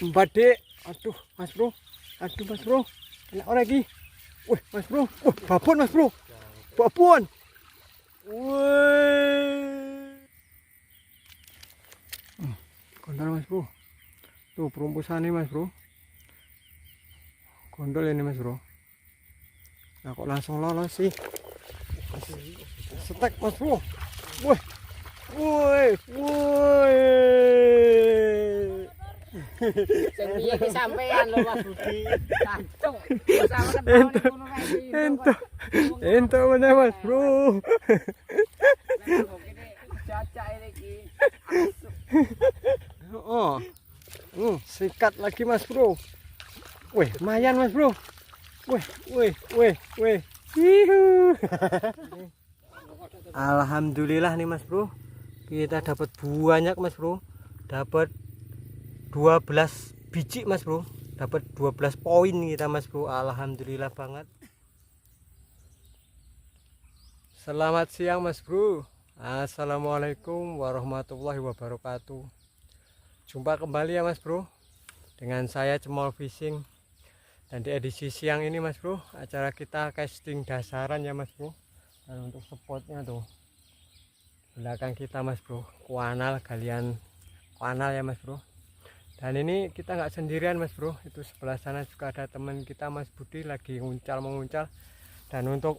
Mbade, aduh Mas Bro, kena orang lagi. Wih Mas Bro, babon Mas Bro, babon. Wih, gondol Mas Bro, tuh perumpusan ini Mas Bro, gondol ini Mas Bro. Nah kok langsung lolos sih? Setek Mas Bro, wih, Iki sampean lho Mas Budi. Cancuk. Ento mana Mas Bro? Cacak iki. Oh, sikat lagi Mas Bro. Wih, lumayan Mas Bro. Wih. Hihu. Alhamdulillah nih Mas Bro. Kita dapat banyak Mas Bro. Dapat 12 biji Mas Bro. Dapat 12 poin kita Mas Bro. Alhamdulillah banget. Selamat siang Mas Bro. Assalamualaikum warahmatullahi wabarakatuh. Jumpa kembali ya Mas Bro dengan saya Cemol Fishing. Dan di edisi siang ini Mas Bro, acara kita casting dasaran ya Mas Bro. Dan untuk spotnya tuh belakang kita Mas Bro, galian kuanal ya Mas Bro. Dan ini kita nggak sendirian Mas Bro, itu sebelah sana juga ada teman kita Mas Budi lagi menguncal. Dan untuk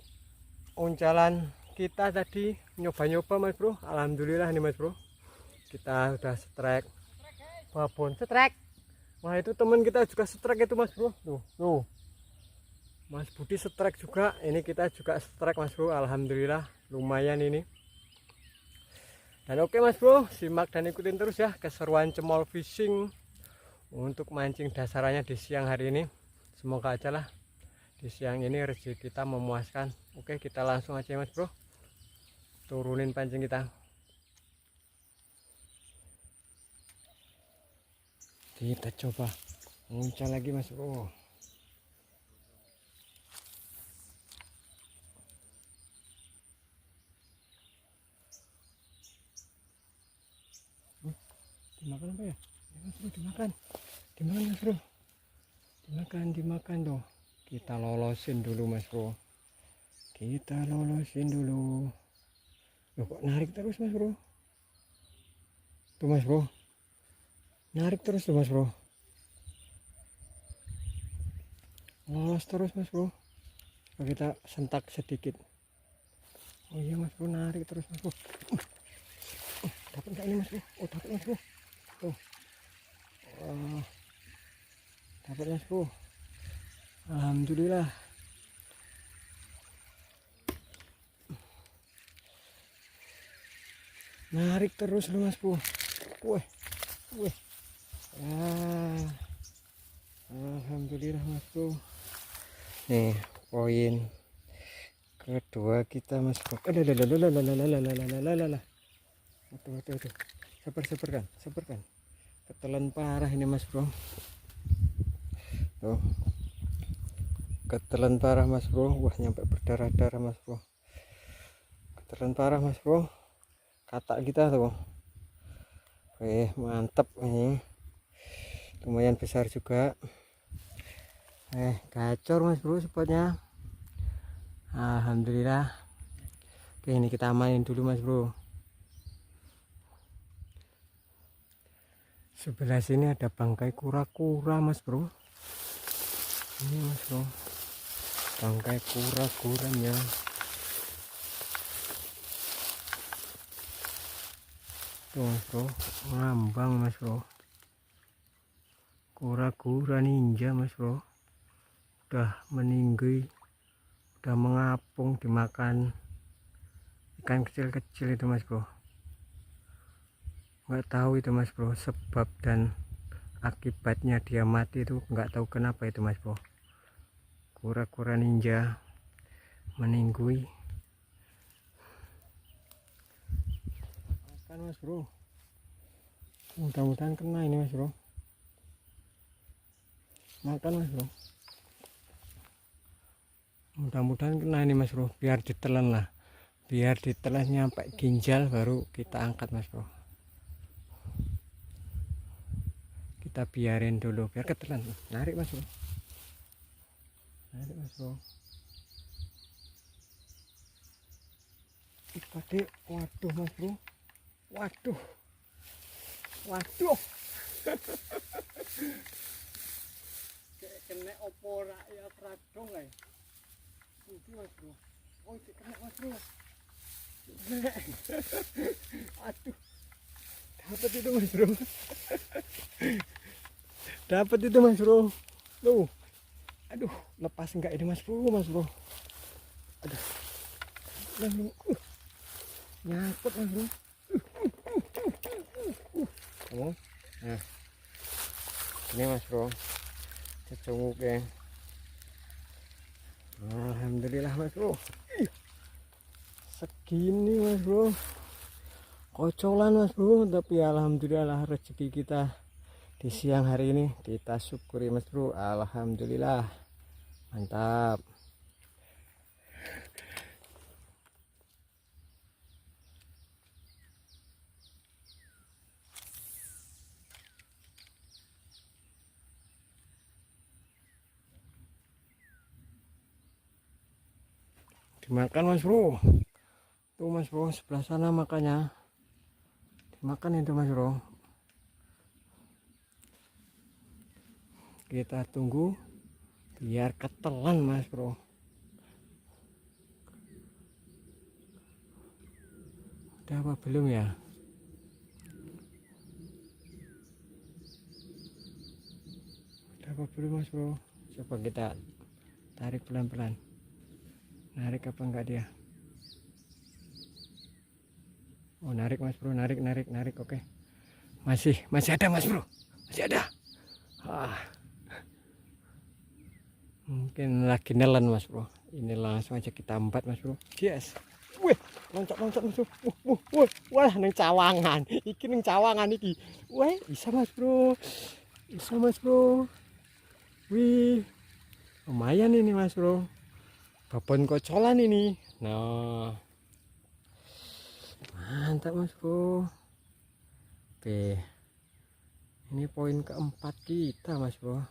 uncalan kita tadi nyoba Mas Bro, alhamdulillah nih Mas Bro, kita udah strike babon strike. Wah itu teman kita juga strike itu Mas Bro, tuh Mas Budi strike juga, ini kita juga strike Mas Bro, alhamdulillah lumayan ini. Dan oke Mas Bro, simak dan ikutin terus ya keseruan Cemol Fishing untuk mancing dasarannya di siang hari ini. Semoga aja lah di siang ini rezeki kita memuaskan. Oke, kita langsung aja Mas Bro, turunin pancing kita. Kita coba muncal lagi Mas Bro. Dimakan apa ya? Mas Bro, dimakan Mas Bro, dimakan dong. Kita lolosin dulu Mas Bro, Loh, kok narik terus Mas Bro? Tuh Mas Bro, narik terus tuh Mas Bro, lolos terus Mas Bro. Coba kita sentak sedikit. Oh iya Mas Bro, narik terus Mas Bro. Dapat nggak ini Mas Bro? Oh dapat Mas Bro. Tuh, dapat Mas Bro. Alhamdulillah. Narik terus lu Mas Bro. Wih. Alhamdulillah Mas Bro. Nih poin kedua kita Mas Bro. Aduh. Sabar. Ketelan parah ini Mas Bro. Tuh. Ketelan parah Mas Bro. Wah nyampe berdarah-darah Mas Bro. Ketelan parah Mas Bro. Katak kita tuh. Mantap ini. Lumayan besar juga. Gacor Mas Bro spotnya. Alhamdulillah. Oke, ini kita amanin dulu Mas Bro. Sebelah sini ada bangkai kura-kura Mas Bro. Ini Mas Bro, bangkai kura-kuranya. Tuh Mas Bro, ngambang Mas Bro. Kura-kura ninja Mas Bro. Udah meninggi, udah mengapung dimakan ikan kecil-kecil itu Mas Bro. Nggak tahu itu Mas Bro sebab dan akibatnya dia mati itu, nggak tahu kenapa itu Mas Bro. Kura-kura ninja meninggi. Makan Mas Bro, mudah-mudahan kena ini Mas Bro. Makan Mas Bro, mudah-mudahan kena ini Mas Bro. Biar ditelan lah, biar ditelan nyampe ginjal baru kita angkat Mas Bro. kita biarin dulu biar ketelan. Narik Mas Bro, narik Mas Bro. Ikan, waduh Mas Bro, waduh, waduh. Kena opo ora ya kradong ae. Iki Mas Bro. Oh, kena Mas Bro. Aduh, dapat itu Mas Bro. Dapat itu Mas Bro. Tuh, aduh, lepas enggak ini Mas Bro, Mas Bro. Aduh, nyangkut Mas Bro. Kamu, nah, ini Mas Bro, cecunguk ya. Alhamdulillah Mas Bro. Segini Mas Bro, kocolan Mas Bro, tapi alhamdulillah rezeki kita di siang hari ini kita syukuri Mas Bro. Alhamdulillah, mantap. Dimakan Mas Bro. Tuh Mas Bro, sebelah sana makanya dimakan itu Mas Bro. Kita tunggu biar ketelan Mas Bro. Udah apa belum ya? Udah apa belum Mas Bro? Coba kita tarik pelan-pelan. Narik apa enggak dia? Oh, narik Mas Bro, narik. Oke. Masih ada Mas Bro. Masih ada. Mungkin lagi nelen Mas Bro. Ini langsung aja kita embat Mas Bro. Yes. Wih, loncat Mas Bro. Wah, neng cawangan. Iki neng cawangan iki. Wih, bisa Mas Bro. Bisa Mas Bro. Wih. Lumayan ini Mas Bro. Babon kocolan ini. Nah. Mantap Mas Bro. Oke. Ini poin keempat kita Mas Bro.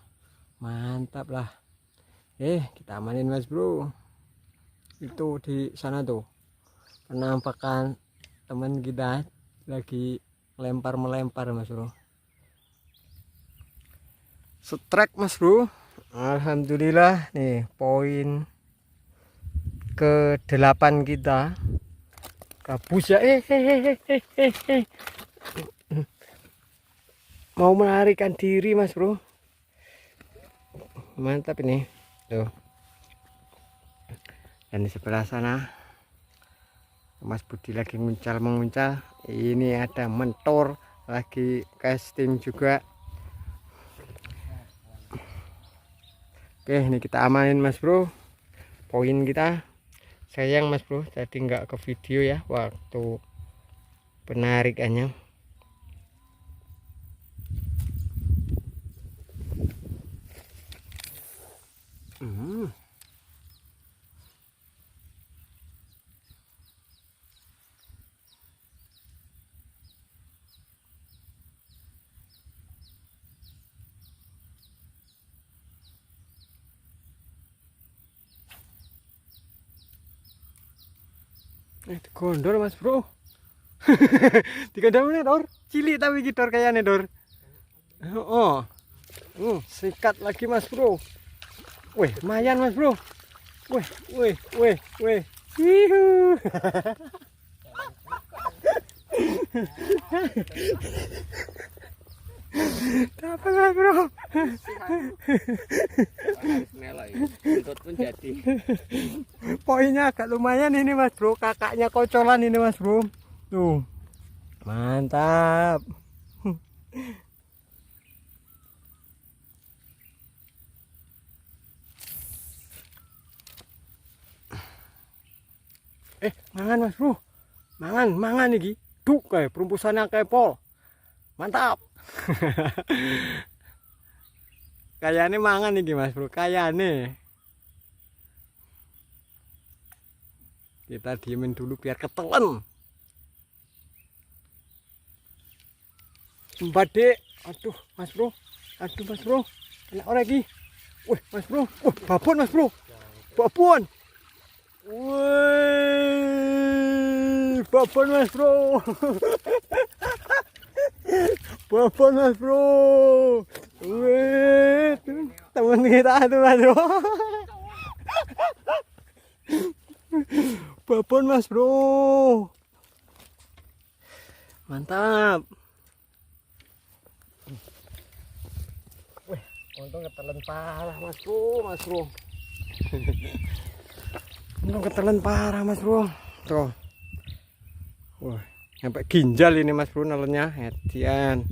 Mantap lah. Kita amanin Mas Bro. Itu di sana tuh penampakan teman kita lagi melempar Mas Bro. Strike Mas Bro. Alhamdulillah nih poin ke-8 kita. Gabus ya. Mau melarikan diri Mas Bro. Mantap ini. Tuh. Dan di sebelah sana Mas Budi lagi menguncal. Ini ada mentor lagi casting juga. Oke, ini kita amanin Mas Bro. Poin kita. Sayang Mas Bro, tadi nggak ke video ya waktu penarikannya. Gondor Mas Bro. 3 menit Dor. Cilik tapi gitu kayaknya Dor. Oh. Sikat lagi Mas Bro. Wih, lumayan Mas Bro. Wih. Hihu. Dapat Mas Bro. Poinnya agak lumayan ini Mas Bro. Kakaknya kocolan ini Mas Bro. Tuh. Mantap. Mangan Mas Bro. Mangan iki. Duk kayak perumpusannya kayak pol. Mantap. Kayaknya mangan iki Mas Bro. Kayaknya. Kita diemin dulu biar ketelan. Mbak Dek, Aduh, Mas Bro. Aduh, Mas Bro. Kena orang lagi. Wih, Mas Bro. Babon, Mas Bro. Babon. Wih, babon, Mas Bro. Babon, Mas Bro. Wih, teman kita tuh, Mas Bro. Babon, Mas Bro. Mantap. Wih, untung ketelan parah, Mas Bro, Mas Bro. Untung ketelan parah, Mas Bro. Tuh. Wah, sampai ginjal ini, Mas Bro, nelennya. Hedian.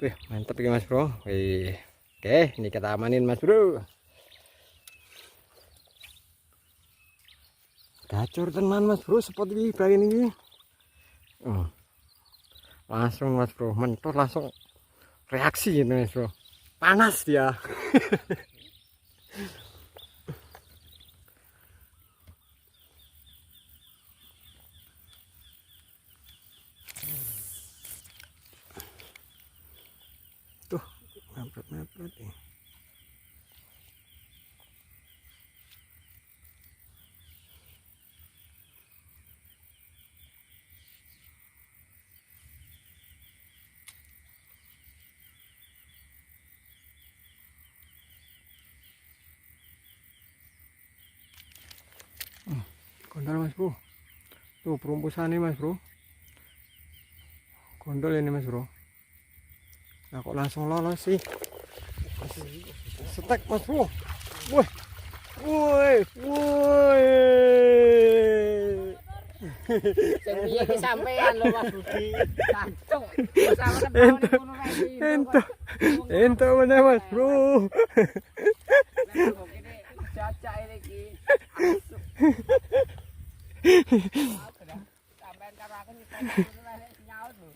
Wih, mantap ya, Mas Bro. Wih. Oke, ini kita amanin, Mas Bro. Gacor teman, Mas Bro, seperti ini. Oh. Langsung, Mas Bro, mentor langsung reaksi gitu, Mas Bro. Panas dia. Tuh, mepet ya. Gondol, Mas Bro. Tuh perumpusan ini, Mas Bro. Gondol ini, Mas Bro. Nah, kok langsung lolos sih? Setek, Mas Bro. Woi. Woi, woi. Iya kesampean lho Mas Budi. Cacuk. Ento mana, Mas Bro? Cacak ini ki. Sampean karo aku nyaut lho.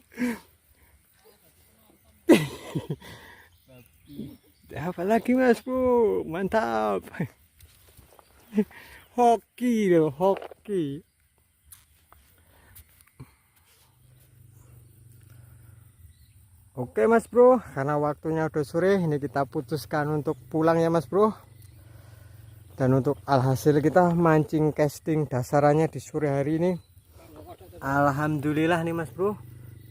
Apa lagi, Mas Bro? Mantap. Hoki loh, hoki. Oke, Mas Bro, karena waktunya udah sore, ini kita putuskan untuk pulang ya, Mas Bro. Dan untuk alhasil kita mancing casting dasarannya di sore hari ini, alhamdulillah nih, Mas Bro,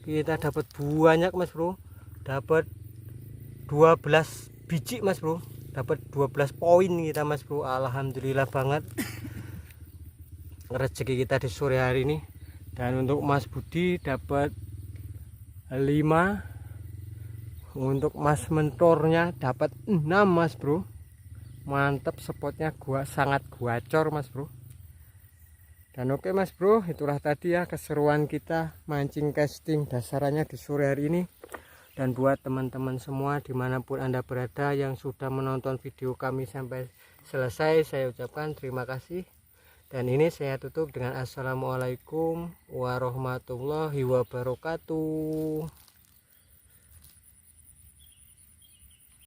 kita dapat banyak, Mas Bro. Dapat 12 biji, Mas Bro. Dapat 12 poin kita, Mas Bro. Alhamdulillah banget rezeki kita di sore hari ini. Dan untuk Mas Budi dapat 5. Untuk Mas mentornya dapat 6, Mas Bro. Mantap, spotnya sangat gacor, Mas Bro. Dan oke, Mas Bro, itulah tadi ya keseruan kita mancing casting dasarannya di sore hari ini. Dan buat teman-teman semua dimanapun Anda berada yang sudah menonton video kami sampai selesai, saya ucapkan terima kasih. Dan ini saya tutup dengan assalamualaikum warahmatullahi wabarakatuh.